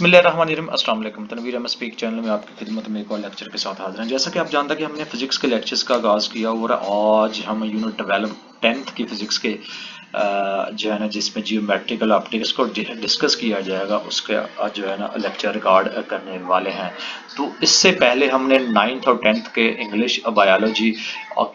बिस्मिल्लाहिर्रहमानिर्रहीम। अस्सलाम वालेकुम। तनवीर अहमद स्पीक चैनल में आपकी खिदमत में एक और लेक्चर के साथ हाजिर हैं। जैसा कि आप जानते हैं कि हमने फिजिक्स के लेक्चर्स का आगाज़ किया और आज हम यूनिट 12 10th की फिजिक्स के जो है ना जिसमें जियोमेट्रिकल ऑप्टिक्स को डिस्कस किया जाएगा उसके जो है ना लेक्चर रिकॉर्ड करने वाले हैं। तो इससे पहले हमने 9th और 10th के इंग्लिश बायोलॉजी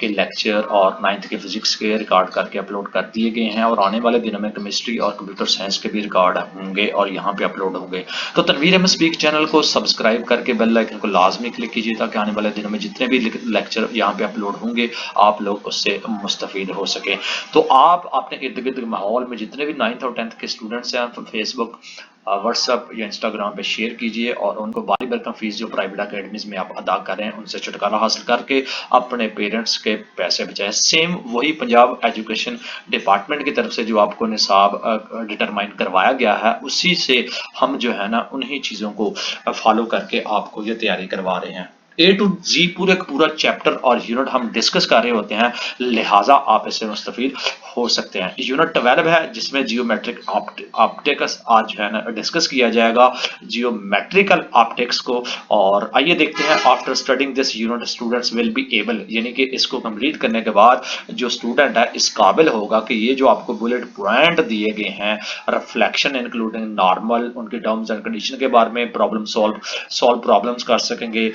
के लेक्चर और 9th के फिजिक्स के रिकॉर्ड करके अपलोड कर दिए गए हैं और आने वाले दिनों में केमिस्ट्री और कंप्यूटर साइंस के भी रिकॉर्ड होंगे और यहाँ पे अपलोड होंगे। तो तनवीर अहमद स्पीक चैनल को सब्सक्राइब करके बेल आइकन को लाजमी क्लिक कीजिए ताकि आने वाले दिनों में जितने भी लेक्चर यहाँ पे अपलोड होंगे आप लोग उससे मुस्तफीद हो सके। तो आप अपने इर्द गिर्द माहौल में जितने भी 9th और 10th के स्टूडेंट्स हैं फेसबुक व्हाट्सएप या इंस्टाग्राम पे शेयर कीजिए और उनको बारी बरकम फीस जो प्राइवेट अकेडमीज में आप अदा कर रहे हैं उनसे छुटकारा हासिल करके अपने पेरेंट्स के पैसे बचाएं। सेम वही पंजाब एजुकेशन डिपार्टमेंट की तरफ से जो आपको निसाब डिटरमाइन करवाया गया है उसी से हम जो है ना उन्हीं चीज़ों को फॉलो करके आपको ये तैयारी करवा रहे हैं। A to Z पूरे का पूरा चैप्टर और यूनिट हम डिस्कस कर रहे होते हैं, लिहाजा आप इससे मुस्तफीद हो सकते हैं। यूनिट 12 है जिसमें जियोमेट्रिक ऑप्टिक्स आज है ना डिस्कस किया जाएगा, जियोमेट्रिकल ऑप्टिक्स को। और आइए देखते हैं, after studying this unit students will be able, यानी कि इसको कंप्लीट करने के बाद जो स्टूडेंट है इस काबिल होगा कि ये जो आपको बुलेट पॉइंट दिए गए हैं, रिफ्लेक्शन इंक्लूडिंग नॉर्मल, उनके टर्म्स एंड कंडीशन के बारे में प्रॉब्लम सॉल्व प्रॉब्लम्स कर सकेंगे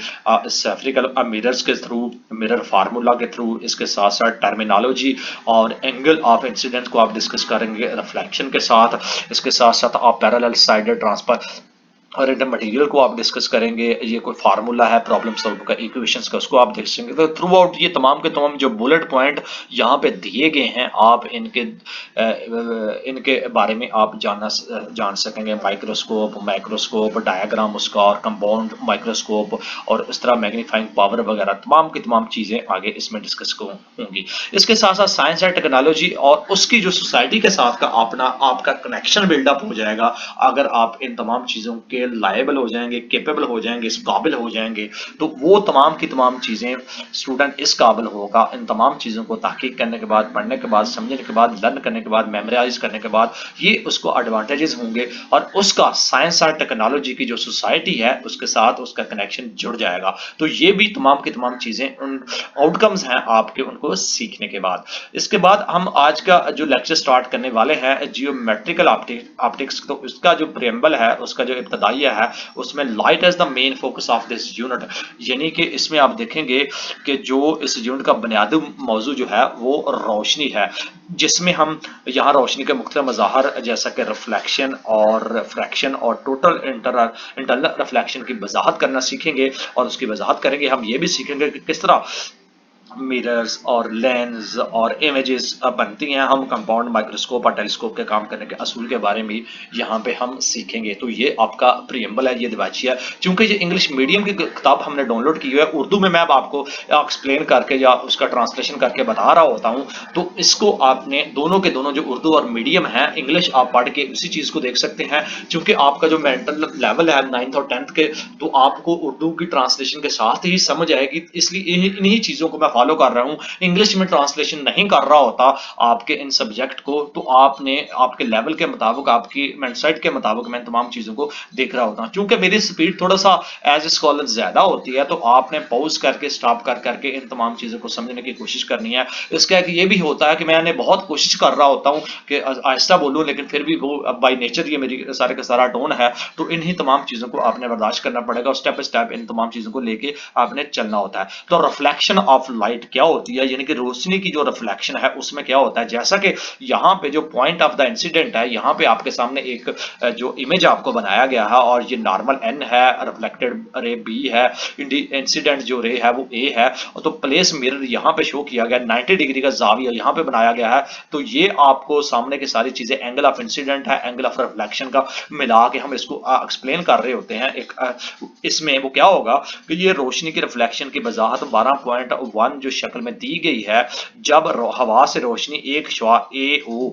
सेफ्रिकल मिरर्स के थ्रू, मिरर फार्मूला के थ्रू, इसके साथ साथ टर्मिनोलॉजी और एंगल ऑफ इंसिडेंट को आप डिस्कस करेंगे रिफ्लेक्शन के साथ। इसके साथ साथ आप पैरेलल साइडेड ट्रांसफर और इंटर मटेरियल को आप डिस्कस करेंगे। ये कोई फार्मूला है प्रॉब्लम सॉल्व का, इक्वेशंस का, उसको आप देखेंगे। तो थ्रू आउट ये तमाम के तमाम जो बुलेट पॉइंट यहाँ पे दिए गए हैं आप इनके बारे में आप जान सकेंगे। माइक्रोस्कोप, माइक्रोस्कोप डायग्राम उसका और कंपाउंड माइक्रोस्कोप और इस तरह मैग्नीफाइंग पावर वगैरह तमाम की तमाम चीज़ें आगे इसमें डिस्कस होंगी। इसके साथ साथ साइंस एंड टेक्नोलॉजी और उसकी जो सोसाइटी के साथ का अपना आपका कनेक्शन बिल्डअप हो जाएगा अगर आप इन तमाम चीज़ों के लायबल हो जाएंगे, केपेबल हो जाएंगे, इस काबिल हो जाएंगे। तो वो तमाम की तमाम चीज़ें स्टूडेंट इस काबिल होगा इन तमाम चीज़ों को तहकीक करने के बाद, पढ़ने के बाद, समझने के बाद, लर्न करने के बाद, मेमोराइज करने के बाद ये उसको एडवांटेजेस होंगे और उसका साइंस और टेक्नोलॉजी की जो सोसाइटी है उसके साथ उसका कनेक्शन जुड़ जाएगा। तो ये भी तमाम की तमाम चीज़ें उन आउटकम्स हैं आपके उनको सीखने के बाद। इसके बाद हम आज का जो लेक्चर स्टार्ट करने वाले हैं जियोमेट्रिकल ऑप्टिक्स, तो उसका जो प्रियम्बल है, उसका जो इब्तदाइया है, उसमें light is the main focus of this unit, यानी कि इसमें आप देखेंगे कि जो इस यूनिट का बुनियादी मौजू जो है वो रोशनी है, जिसमें हम यहाँ रोशनी के मुख्तलिफ मज़ाहर जैसा कि रिफ्लेक्शन और रिफ्रैक्शन और टोटल इंटरनल रिफ्लेक्शन की वजाहत करना सीखेंगे। और उसकी वजाहत करेंगे हम ये भी सीखेंगे कि किस तरह मिरर्स और लेंस और इमेजेस बनती हैं। हम कंपाउंड माइक्रोस्कोप और टेलीस्कोप के काम करने के असूल के बारे में यहाँ पे हम सीखेंगे। तो ये आपका प्रियम्बल है, ये दिवाचिया। चूंकि ये इंग्लिश मीडियम की किताब हमने डाउनलोड की हुई है, उर्दू में मैं आपको एक्सप्लेन करके या उसका ट्रांसलेशन करके बता रहा होता हूँ, तो इसको आपने दोनों के दोनों जो उर्दू और मीडियम है इंग्लिश आप पढ़ के उसी चीज़ को देख सकते हैं। चूंकि आपका जो मेंटल लेवल है 9th और 10th के, तो आपको उर्दू की ट्रांसलेशन के साथ ही समझ आएगी, इसलिए इन्हीं चीज़ों को मैं फॉलो कर रहा हूं। इंग्लिश में ट्रांसलेशन नहीं कर रहा होता आपके इन सब्जेक्ट को, तो आपने आपके लेवल के मुताबिक, आपकी माइंडसेट के मुताबिक मैं तमाम चीज़ों को देख रहा होता हूं। चूंकि मेरी स्पीड थोड़ा सा एज ए स्कॉलर ज़्यादा होती है, तो आपने पॉज करके स्टॉप करके इन तमाम चीज़ों को समझने की कोशिश करनी है। इसका एक ये भी होता है कि मैंने बहुत कोशिश कर रहा होता हूँ कि आहिस्ता बोलूँ, लेकिन फिर भी वो बाई नेचर ये मेरी सारे का सारा टोन है, तो इन्हीं तमाम चीज़ों को आपने बर्दाश्त करना पड़ेगा और स्टेप बाय स्टेप इन तमाम चीज़ों को लेके आपने चलना होता है। तो रिफ्लेक्शन ऑफ लाइट क्या होती है, यानी कि रोशनी की जो रिफ्लेक्शन है उसमें क्या होता है, जैसा कि यहाँ पे जो पॉइंट ऑफ द इंसिडेंट है, यहाँ पे आपके सामने एक जो इमेज आपको बनाया गया है और ये नॉर्मल एन है, रिफ्लेक्टेड रे बी है, इंसिडेंट जो रे है वो ए है। तो प्लेस मिरर यहाँ पे शो किया गया, 90 डिग्री का जाविया यहाँ पे बनाया गया है। तो ये आपको सामने की सारी चीजें एंगल ऑफ इंसिडेंट है, एंगल ऑफ रिफ्लेक्शन का मिला के हम इसको एक्सप्लेन कर रहे होते हैं। एक इसमें वो क्या होगा कि ये रोशनी की रिफ्लेक्शन की वजाहत 12.1 जो शक्ल में दी गई है, जब हवा से रोशनी एक शुआ ए ओ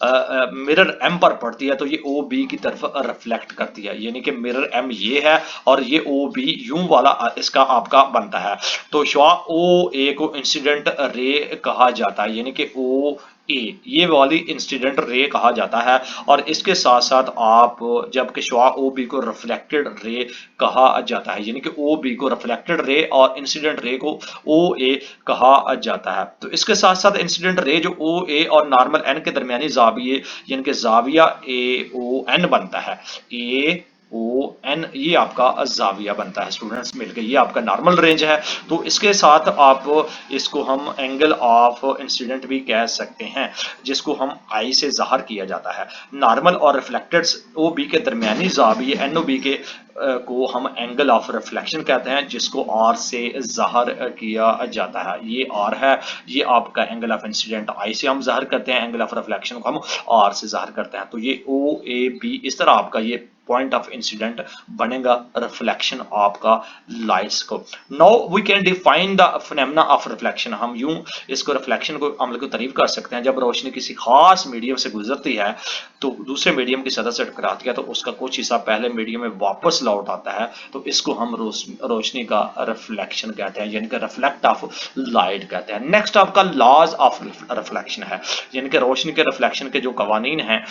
मिरर एम पर पड़ती है तो ये ओ बी की तरफ रिफ्लेक्ट करती है, यानी कि मिरर एम ये है और ये ओ बी यूं वाला इसका आपका बनता है। तो शुआ ओ ए को इंसिडेंट रे कहा जाता है, यानी कि ओ ए, ये वाली इंसिडेंट रे कहा जाता है। और इसके साथ साथ आप जबकि शुआ ओ बी को रिफ्लेक्टेड रे कहा जाता है, यानी कि ओ बी को रिफ्लेक्टेड रे और इंसिडेंट रे को ओ ए कहा जाता है। तो इसके साथ साथ इंसिडेंट रे जो ओ ए और नॉर्मल एन के दरमियानी जाविये यानी कि जाविया ए ओ एन बनता है, ए ओ एन, ये आपका जाविया बनता है स्टूडेंट्स मिलकर, ये आपका नॉर्मल रेंज है। तो इसके साथ आप इसको हम एंगल ऑफ इंसिडेंट भी कह सकते हैं, जिसको हम आई से जाहिर किया जाता है। नॉर्मल और रिफ्लेक्टेड ओ बी के दरमियानी जाविये एन ओ बी के को हम एंगल ऑफ रिफ्लेक्शन कहते हैं, जिसको आर से जाहिर किया जाता है। ये आर है, ये आपका एंगल ऑफ इंसिडेंट आई से हम जाहिर करते हैं, एंगल ऑफ रिफ्लेक्शन को हम आर से जाहिर करते हैं। तो ये ओ ए बी इस तरह आपका ये पॉइंट ऑफ इंसिडेंट बनेगा रिफ्लेक्शन आपका लाइट्स को। Now we can define the phenomena of reflection. हम यूं इसको रिफ्लेक्शन को अमल को तारीफ कर सकते हैं, जब रोशनी किसी खास मीडियम से गुजरती है तो दूसरे मीडियम की सतह से टकराती है तो उसका कुछ हिस्सा पहले मीडियम में वापस लौट आता है, तो इसको हम रोशनी का रिफ्लेक्शन कहते हैं, यानी कि रिफ्लेक्ट ऑफ लाइट कहते हैं। नेक्स्ट आपका लॉज ऑफ रिफ्लेक्शन है, यानी कि रोशनी के रिफ्लेक्शन के जो कवानीन हैं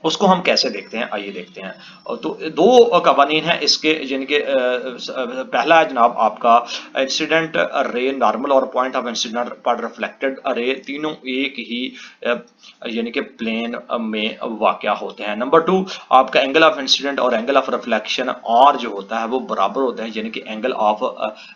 उसको हम कैसे देखते हैं, आइए देखते हैं। तो दो कवानीन हैं इसके, यानी कि पहला है जनाब आपका इंसिडेंट रे नॉर्मल और पॉइंट ऑफ इंसिडेंट पर रिफ्लेक्टेड रे तीनों एक ही यानी कि प्लेन में वाक़या होते हैं। नंबर टू, आपका एंगल ऑफ इंसिडेंट और एंगल ऑफ रिफ्लेक्शन और जो होता है वो बराबर होते हैं, यानी कि एंगल ऑफ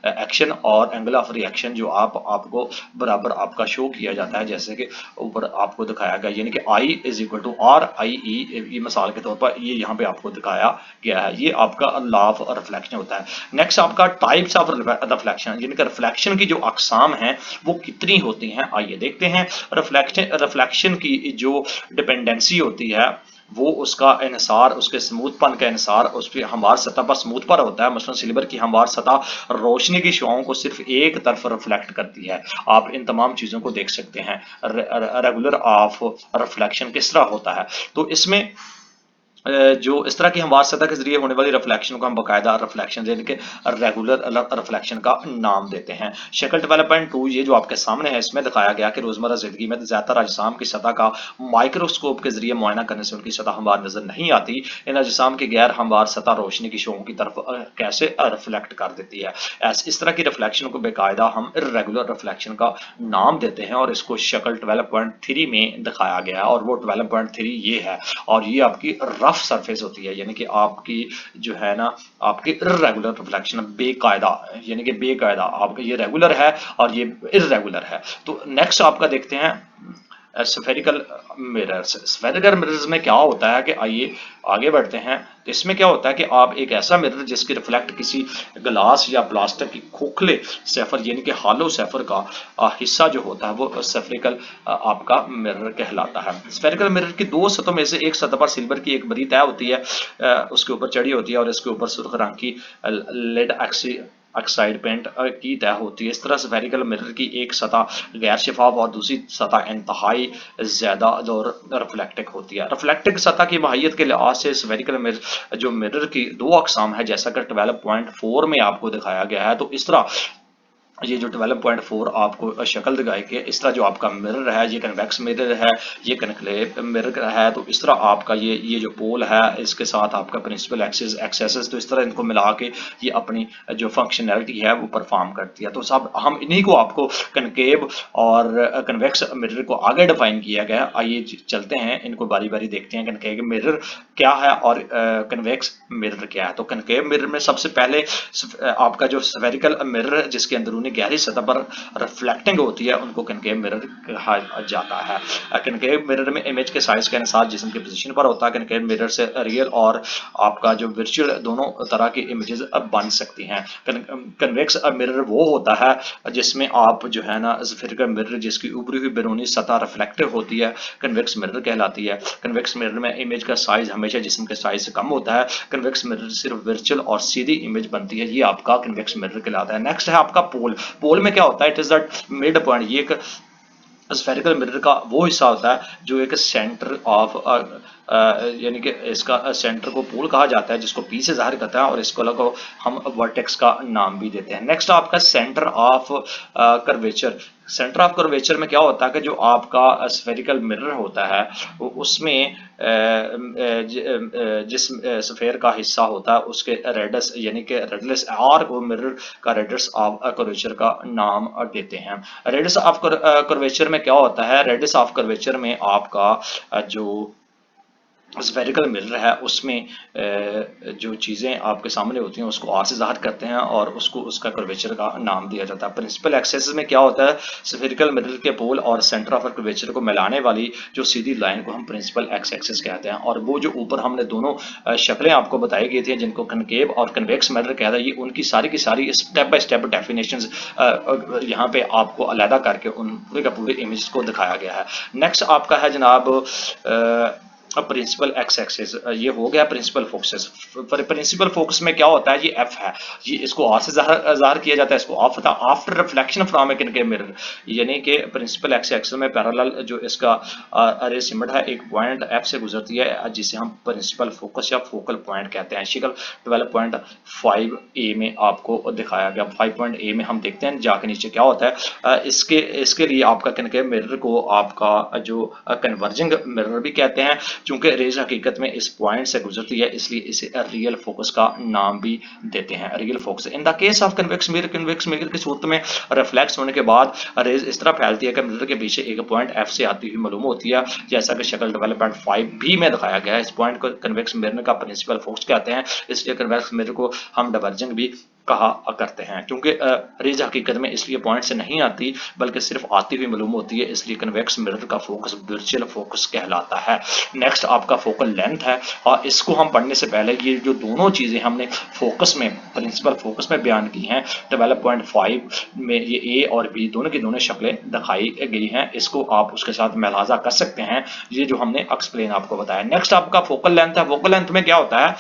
एक्शन और एंगल ऑफ रिएक्शन जो आपको बराबर आपका शो किया जाता है, जैसे कि ऊपर आपको दिखाया गया, यानी कि I is equal to R I E, ये मिसाल के तौर पर ये यहाँ पे आपको दिखाया गया है। ये आपका लॉ ऑफ रिफ्लेक्शन होता है। नेक्स्ट आपका टाइप्स ऑफ रिफ्लेक्शन, यानी कि रिफ्लेक्शन की जो अकसाम हैं वो कितनी होती हैं, आइए देखते हैं। रिफ्लेक्शन की जो डिपेंडेंसी होती है वो उसका इन्हिसार उसके स्मूथपन का इन्हिसार उस पर हमवार सतह पर स्मूथ पर होता है। मसलन सिल्वर की हमवार सतह रोशनी की शुआओं को सिर्फ एक तरफ रिफ्लेक्ट करती है। आप इन तमाम चीज़ों को देख सकते हैं। रेगुलर ऑफ रिफ्लेक्शन किस तरह होता है, तो इसमें जो इस तरह की हमवार सतह के जरिए होने वाली रिफ्लेक्शन को हम बाकायदा रिफ्लेक्शन यानी कि रेगुलर रिफ्लेक्शन का नाम देते हैं। शक्ल डेवलपमेंट 2 ये जो आपके सामने है, इसमें दिखाया गया कि रोजमर्रा जिंदगी में ज्यादातर अजसाम की सतह का माइक्रोस्कोप के जरिए मुआयना करने से उनकी सतह हमवार नजर नहीं आती। इन अजसाम की गैर हमवार सतह रोशनी की शुओं की तरफ कैसे रिफ्लेक्ट कर देती है। इस तरह की रिफ्लेक्शन को बेकायदा हम इर्रेगुलर रिफ्लेक्शन का नाम देते हैं और इसको शक्ल 12.3 में दिखाया गया है, और वो 12.3 ये है। और ये आपकी रफ सरफेस होती है, यानी कि आपकी जो है ना आपकी इर्रेगुलर रिफ्लेक्शन बेकायदा, यानी कि बेकायदा आपका ये रेगुलर है और ये इर्रेगुलर है। तो नेक्स्ट आपका देखते हैं स्फेरिकल मिरर्स। स्फेरिकल मिरर्स में क्या होता है कि आइए आगे बढ़ते हैं। तो इसमें क्या होता है कि आप एक ऐसा मिरर जिसकी रिफ्लेक्ट किसी ग्लास या प्लास्टिक की खोखले सेफर यानी कि हालो सेफर का हिस्सा जो होता है वो स्फेरिकल आपका मिरर कहलाता है। स्फेरिकल मिरर की दो सतहों में से एक सतह पर सिल्वर की एक बरी तय होती है, उसके ऊपर चढ़ी होती है और इसके ऊपर सुर्ख रंग की लेड ऑक्साइड पेंट की तय होती है। इस तरह स्फेरिकल मिरर की एक सतह गैर शफाफ और दूसरी सतह इंतहाई ज्यादा और रिफ्लेक्टिक होती है। रिफ्लेक्टिक सतह की माहियत के लिहाज से स्फेरिकल मिरर जो मिरर की दो अकसाम है, जैसा कि 12.4 में आपको दिखाया गया है। तो इस तरह ये जो 12.4 आपको शक्ल दिखाई गई, इस तरह जो आपका मिरर है ये कन्वेक्स मिरर है, ये कनक्लेव मिरर है। तो इस तरह आपका ये जो पोल है इसके साथ आपका प्रिंसिपल एक्सेस, तो इस तरह इनको मिला के ये अपनी जो फंक्शनैलिटी है वो परफॉर्म करती है। तो सब हम इन्हीं को आपको कनकेव और कन्वेक्स मिरर को आगे डिफाइन किया गया। आइए चलते हैं इनको बारी बारी देखते हैं। कनकेव मिरर क्या है और कन्वेक्स मिरर क्या है। तो कनकेव मिरर में सबसे पहले आपका जो स्फेरिकल मिरर जिसके अंदरूनी गहरी सतह पर रिफ्लेक्टिंग होती है उनको कनकेव मिरर कहा जाता है। कनकेव मिरर में इमेज के साइज के अनुसार जिस्म की पोजीशन पर होता है। कनकेव मिरर से रियल और आपका जो वर्चुअल दोनों तरह की इमेजेस बन सकती हैं। कन्वेक्स मिरर वो होता है जिसमें आप जो है ना स्फेरिकल मिरर जिसकी ऊपरी हुई बैरूनी सतह रिफ्लेक्टिव होती है कन्वेक्स मिरर कहलाती है। कन्वेक्स मिरर में इमेज का साइज हमेशा जिस्म के साइज से कम होता है। कन्वेक्स मिरर सिर्फ वर्चुअल और सीधी इमेज बनती है, ये आपका कन्वेक्स मिरर कहलाता है। नेक्स्ट है आपका पोल। पोल में क्या होता है, it is that mid point, ये एक स्फेरिकल मिरर का वो हिस्सा होता है जो एक सेंटर ऑफ यानी कि इसका सेंटर को पोल कहा जाता है, जिसको पी से जाहिर करता है, और इसको लगो हम वर्टेक्स का नाम भी देते हैं। नेक्स्ट आपका centre of curvature. Centre of curvature में क्या होता है कि जो आपका स्फेरिकल मिरर होता है उसमें जिस स्फेयर का हिस्सा होता है उसके रेडियस यानी कि रेडियस आर को मिरर का रेडियस ऑफ कर्वेचर का नाम देते हैं। रेडियस ऑफ कर्वेचर में क्या होता है, रेडियस ऑफ कर्वेचर में आपका जो स्फेरिकल मिरर है उसमें जो चीज़ें आपके सामने होती हैं उसको आर से ज़ाहिर करते हैं और उसको उसका कर्वेचर का नाम दिया जाता है। प्रिंसिपल एक्सेस में क्या होता है, स्फेरिकल मिरर के पोल और सेंटर ऑफ कर्वेचर को मिलाने वाली जो सीधी लाइन को हम प्रिंसिपल एक्स एक्सेस कहते हैं। और वो जो ऊपर हमने दोनों शक्लें आपको बताई गई थी जिनको कनकेव और कन्वेक्स मिरर कहता है, ये उनकी सारी की सारी स्टेप बाय स्टेप डेफिनेशंस यहाँ पे आपको अलहदा करके उन पूरे का पूरे इमेज को दिखाया गया है। नेक्स्ट आपका है जनाब प्रिंसिपल एक्स एक्सिस। ये हो गया प्रिंसिपल फोकसेस। प्रिंसिपल फोकस में क्या होता है, ये एफ है, ये इसको आर से ज़ाहिर किया जाता है, इसको ऑफ होता है after reflection from A concave mirror. यानी कि प्रिंसिपल एक्स एक्सिस में पैरेलल जो इसका अरे सिमट है एक पॉइंट एफ से गुजरती है जिसे हम प्रिंसिपल फोकस या फोकल पॉइंट कहते हैं। शिकल 12.5 ए में आपको दिखाया गया। 5 ए में हम देखते हैं जाके नीचे क्या होता है। इसके लिए आपका कनकेव मिरर को आपका जो कन्वर्जिंग मिरर भी कहते हैं। चूंकि रेज हकीकत में इस पॉइंट से गुजरती है इसलिए इसे रियल फोकस का नाम भी देते हैं, real focus. In the case of convex mirror की सूरत में रिफ्लेक्स होने के बाद रेज इस तरह फैलती है कि मिरर के पीछे एक पॉइंट एफ से आती हुई मालूम होती है, जैसा कि शक्ल 12.5 बी में दिखाया गया है। इस पॉइंट को कन्वेक्स मिरर का प्रिंसिपल फोकस कहते हैं, इसलिए कन्वेक्स मिरर को हम डाइवर्जिंग भी कहा करते हैं। क्योंकि रेज हकीकत में इसलिए पॉइंट से नहीं आती बल्कि सिर्फ आती हुई मालूम होती है, इसलिए कन्वेक्स मिरर का फोकस वर्चुअल फोकस कहलाता है। नेक्स्ट आपका फोकल लेंथ है, और इसको हम पढ़ने से पहले ये जो दोनों चीज़ें हमने फोकस में प्रिंसिपल फोकस में बयान की हैं 12.5 में, ये ए और बी दोनों की दोनों शक्लें दिखाई गई हैं, इसको आप उसके साथ मुलाहाजा कर सकते हैं, ये जो हमने एक्सप्लेन आपको बताया। नेक्स्ट आपका फोकल लेंथ है। फोकल लेंथ में क्या होता है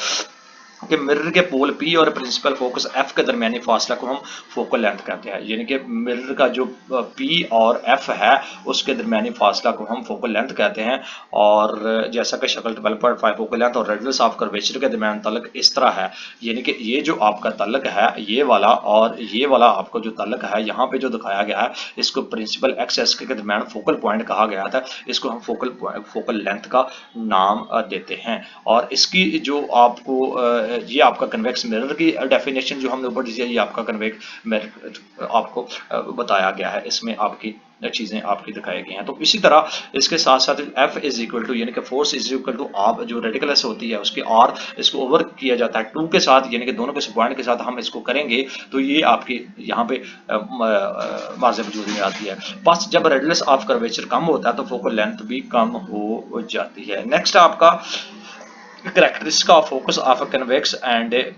कि मिरर के पोल पी और प्रिंसिपल फोकस एफ के दरमियानी फासला को हम फोकल लेंथ कहते हैं। यानी कि मिरर का जो पी और एफ है उसके दरमियानी फासला को हम फोकल लेंथ कहते हैं। और जैसा कि शक्ल 12.5 फोकल लेंथ और रेडियस ऑफ कर्वेचर के दरमियान तल्लक इस तरह है, यानी कि ये जो आपका तल्लक है ये वाला और ये वाला आपको जो तल्लक है यहाँ पे जो दिखाया गया है इसको प्रिंसिपल एक्सेस के दरमियान फोकल पॉइंट कहा गया था, इसको हम फोकल लेंथ का नाम देते हैं। और इसकी जो आपको ये आपका कन्वेक्स मिरर की डेफिनेशन जो हमने ऊपर दी है, ये आपका कन्वेक्स मिरर आपको बताया गया है, इसमें आपकी चीज़ें आपकी दिखाई गई हैं। तो इसी तरह इसके साथ साथ F इज इक्वल टू यानी कि फोर्स इज इक्वल टू आप जो रेडिकलस होती है उसकी R इसको ओवर किया जाता है 2 के साथ, यानी कि दोनों के पॉइंट के साथ हम इसको करेंगे तो ये आपकी यहाँ पे मार्जिन वजूद में आती है। बस जब रेडियस ऑफ कर्वेचर कम होता है तो फोकल लेंथ भी कम हो जाती है। नेक्स्ट आपका characteristic of focus of a convex and a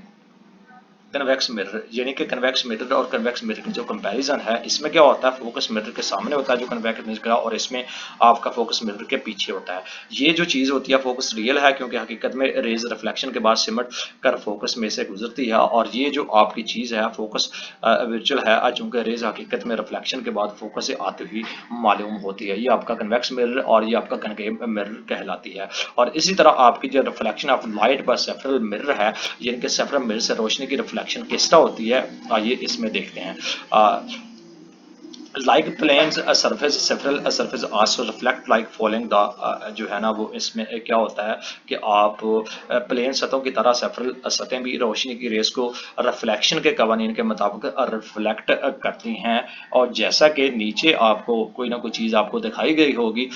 convex mirror, यानी कि कन्वेक्स मिरर और कन्वेक्स मिरर की जो कंपैरिजन है इसमें क्या होता है, फोकस मिरर के सामने होता है जो कन्वेक्स मिरर का, और इसमें आपका फोकस मिरर के पीछे होता है। ये जो चीज़ होती है फोकस रियल है क्योंकि हकीकत में रेज रिफ्लेक्शन के बाद सिमट कर फोकस में से गुजरती है, और ये जो आपकी चीज़ है फोकस वर्चुअल है चूँकि रेज हकीकत में रिफ्लेक्शन के बाद फोकस से आती हुई मालूम होती है। ये आपका कन्वेक्स मिरर और ये आपका कनकेव मिरर कहलाती है। और इसी तरह आपकी जो रिफ्लेक्शन ऑफ लाइट पर सेफ्रल मिरर है, यानी कि सेफ्रल मिरर से रोशनी की रिफ्लेक्शन किस तरह होती है आइए इसमें देखते हैं। Like planes surface several surface also reflect like following the जो है ना वो इसमें क्या होता है कि आप प्लेन सतहों की तरह सेवरल सतहें भी रोशनी की रेस को रिफ्लेक्शन के कवानीन के मुताबिक रिफ्लेक्ट करती हैं। और जैसा कि नीचे आपको कोई ना कोई चीज़ आपको दिखाई गई होगी,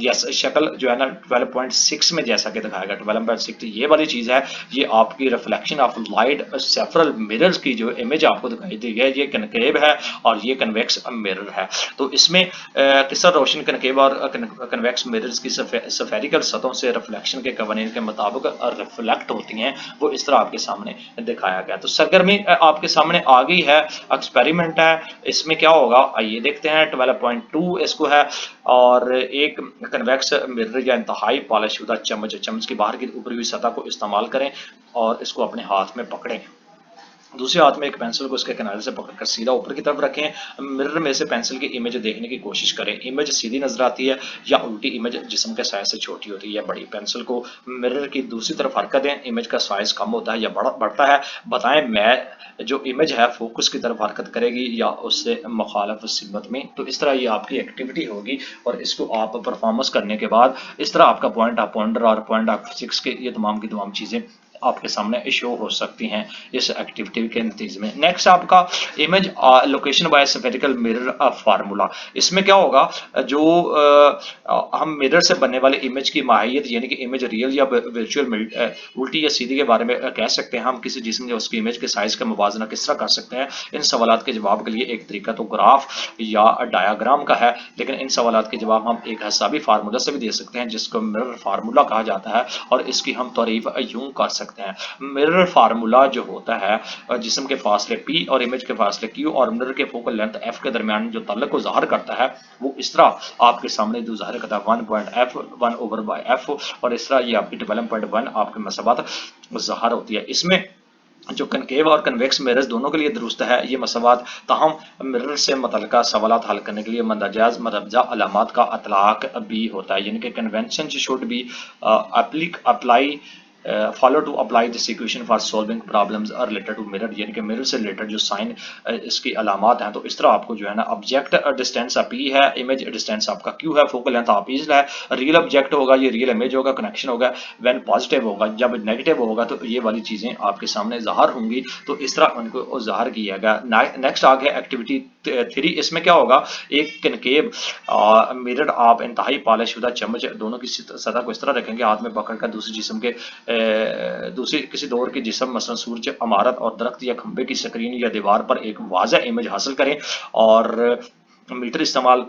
यस शक्ल जो है ना 12.6 में जैसा कि दिखाया गया 12.6 ये वाली चीज़ है, ये आपकी reflection of light several mirrors की जो इमेज आपको दिखाई दी है ये कनकेव है और ये कन्वेक्स मिरर है। तो इसमें किस तरह रोशन कनकेव और कन्वेक्स मिरर्स की स्फेरिकल सतहों से रिफ्लेक्शन के कवानीन के मुताबिक रिफ्लेक्ट होती हैं, वो इस तरह आपके सामने दिखाया गया। तो सरगर्मी आपके सामने आ गई है, एक्सपेरिमेंट है, इसमें क्या होगा आइए देखते हैं। 12.2 इसको है, और एक कन्वेक्स मिरर या इंतहाई पॉलिश शुदा चम्मच की बाहर की ऊपरी हुई सतह को इस्तेमाल करें और इसको अपने हाथ में पकड़ें। दूसरे हाथ में एक पेंसिल को उसके किनारे से पकड़कर सीधा ऊपर की तरफ रखें। मिरर में से पेंसिल की इमेज देखने की कोशिश करें। इमेज सीधी नजर आती है या उल्टी इमेज जिस्म के साइज से छोटी होती है या बड़ी। पेंसिल को मिरर की दूसरी तरफ हरकत दें, इमेज का साइज कम होता है या बढ़ता है। बताएं मैं जो इमेज है फोकस की तरफ हरकत करेगी या उससे मुखालफ सिमत में। तो इस तरह ये आपकी एक्टिविटी होगी और इसको आप परफॉर्मेंस करने के बाद इस तरह आपका पॉइंट ऑफ पॉइंटर और पॉइंट ऑफ सिक्स के ये तमाम की तमाम चीजें आपके सामने शो हो सकती हैं इस एक्टिविटी के नतीजे में। नेक्स्ट आपका image location bye spherical mirror formula. इसमें क्या होगा, जो हम मिरर से बनने वाले इमेज की माहियत यानी कि इमेज रियल या वर्चुअल उल्टी या सीधी के बारे में कह सकते हैं। हम किसी जिस्म या उसकी इमेज के साइज का मुवाजना किस तरह कर सकते हैं। इन सवालों के जवाब के लिए एक तरीका तो ग्राफ या डायाग्राम का है, लेकिन इन सवालों के जवाब हम एक हिसाबी फार्मूला से भी दे सकते हैं जिसको मिरर फार्मूला कहा जाता है और इसकी हम तारीफ यूं कर सकते हैं। मिरर फार्मूला जो होता है जिस्म के फासले p और इमेज के फासले q और मिरर के फोकल लेंथ f के दरमियान जो ताल्लुक को ज़ाहिर करता है वो इस तरह आपके सामने जो ज़ाहिर करता है 1.f और इस तरह ये आपकी डेवलपमेंट 1 आपके मसावत ज़ाहिर होती है। इसमें जो कनकेव और कन्वेक्स मिरर्स दोनों के लिए दुरुस्त है ये मसावत, ताहम मिरर से मुतल्लिका सवालात हल करने के लिए मंदरजाज मदरजा अलामात का अतलाक भी होता है। यानी कि convention should be apply follow to apply this equation for solving problems are related to mirror. यानी कि मिरर से रिलेटेड जो साइन इसकी अलामात हैं तो इस तरह आपको जो है ना ऑब्जेक्ट डिस्टेंस पी है, इमेज डिस्टेंस आपका क्यू है, फोकल लेंथ आप है, रियल ऑब्जेक्ट होगा ये रियल इमेज होगा, कनेक्शन होगा व्हेन पॉजिटिव होगा, जब नेगेटिव होगा तो ये वाली चीजें आपके सामने ज़ाहिर होंगी। तो इस तरह उनको ज़ाहिर किया गया। नेक्स्ट आ गया एक्टिविटी 3। इसमें क्या होगा, एक कनकेव मिरर आप इंतहाई पॉलिश शुदा चम्मच दोनों की सतह को इस तरह रखेंगे हाथ में पकड़कर दूसरे जिस्म के दूसरी किसी दौर की जिस्म मसलन सूरज, इमारत और दरख्त या खंबे की स्क्रीन या दीवार पर एक वाज़ह इमेज हासिल करें और मीटर इस्तेमाल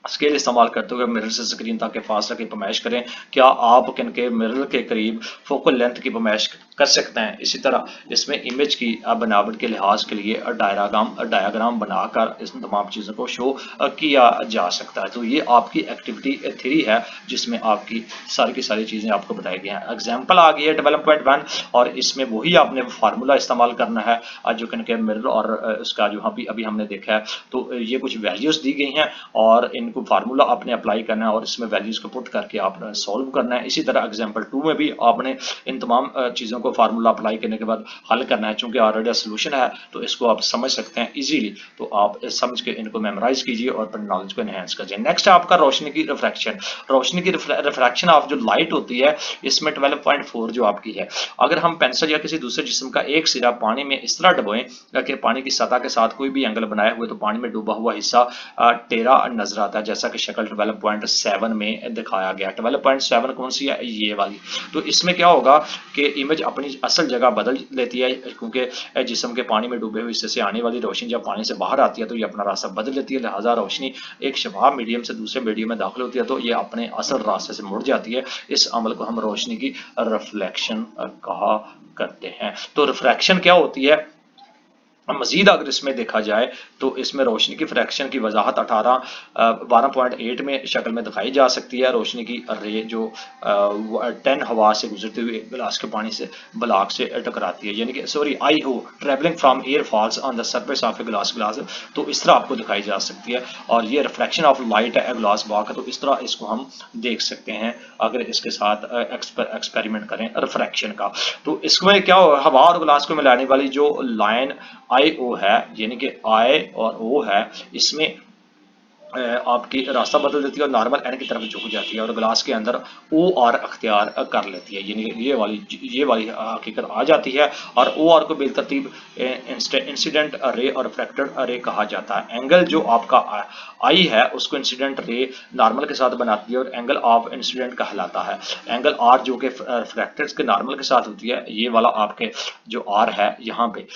स्केल इस्तेमाल करते हुए मिरर से स्क्रीन तक के फासले की पैमाइश करें। क्या आप किनके मिरर के करीब फोकल लेंथ की पैमाइश कर सकते हैं। इसी तरह इसमें इमेज की बनावट के लिहाज के लिए डायग्राम बनाकर इस तमाम चीज़ों को शो किया जा सकता है। तो ये आपकी एक्टिविटी 3 है जिसमें आपकी सारी की सारी चीज़ें आपको बताई गई हैं। एग्जाम्पल आ गई है डेवलपमेंट 1 और इसमें वही आपने फार्मूला इस्तेमाल करना है जो किनके मिरर और उसका जो अभी हमने देखा है। तो ये कुछ वैल्यूज़ दी गई हैं और इनको फार्मूला आपने अप्लाई करना है और इसमें वैल्यूज़ को पुट करके आपने सॉल्व करना है। इसी तरह एग्जाम्पल 2 में भी आपने इन तमाम चीज़ों को फार्मूला अप्लाई करने के बाद हल करना है। चूंकि ऑलरेडी सोल्यूशन है तो इसको आप समझ सकते हैं इजीली, तो आप समझ के इनको मेमोराइज कीजिए और अपनी नॉलेज को एनहेंस कीजिए। नेक्स्ट आपका रोशनी की रिफ्रैक्शन। रोशनी की रिफ्रैक्शन ऑफ जो लाइट होती है इसमें 12.4 जो आपकी है, अगर हम पेंसिल या किसी दूसरे जिस्म का एक सिरा पानी में इस तरह डुबोएं कि पानी की सतह के साथ कोई भी एंगल बनाए हुए तो पानी में डूबा हुआ हिस्सा टेढ़ा नजर आता है, जैसा कि शक्ल 12.7 में दिखाया गया। 12.7 कौन सी है, ये वाली। तो इसमें क्या होगा कि इमेज अपनी असल जगह बदल लेती है क्योंकि जिस्म के पानी में डूबे हुए हिस्से से आने वाली रोशनी जब पानी से बाहर आती है तो ये अपना रास्ता बदल लेती है, लिहाजा रोशनी एक शफाफ मीडियम से दूसरे मीडियम में दाखिल होती है तो ये अपने असल रास्ते से मुड़ जाती है। इस अमल को हम रोशनी की रिफ्लेक्शन कहा करते हैं। तो रिफ्रैक्शन क्या होती है, मजीद अगर इसमें देखा जाए तो इसमें रोशनी की फ्रैक्शन की वजाहत 12.8 में शक्ल में दिखाई जा सकती है। रोशनी की रे जो 10 हवा से गुजरते हुए गिलास के पानी से ब्लॉक से टकराती है, यानी कि सॉरी आई हो travelling from air falls on the surface of a glass, तो इस तरह आपको दिखाई जा सकती है। और ये रिफ्लेक्शन ऑफ लाइट है ग्लास बॉक, तो इस तरह इसको हम देख सकते हैं अगर इसके साथ एक्सपेरिमेंट करें रिफ्रैक्शन का। तो इसमें क्या हो, हवा और ग्लास को मिलाने वाली जो लाइन आई ओ है यानी कि आई और ओ है, इसमें आपकी रास्ता बदल देती है और नॉर्मल एन की तरफ झुक जाती है और ग्लास के अंदर ओ आर अख्तियार कर लेती है, यानी ये वाली हकीकत आ जाती है। और ओ आर को बेतरतीब इंसिडेंट रे और रिफ्रैक्टेड रे कहा जाता है। एंगल जो आपका आई है उसको इंसिडेंट रे नॉर्मल के साथ बनाती है और एंगल ऑफ इंसिडेंट कहलाता है। एंगल आर जो कि रिफ्रैक्टेड के नॉर्मल के साथ होती है, ये वाला आपके जो आर है यहाँ पे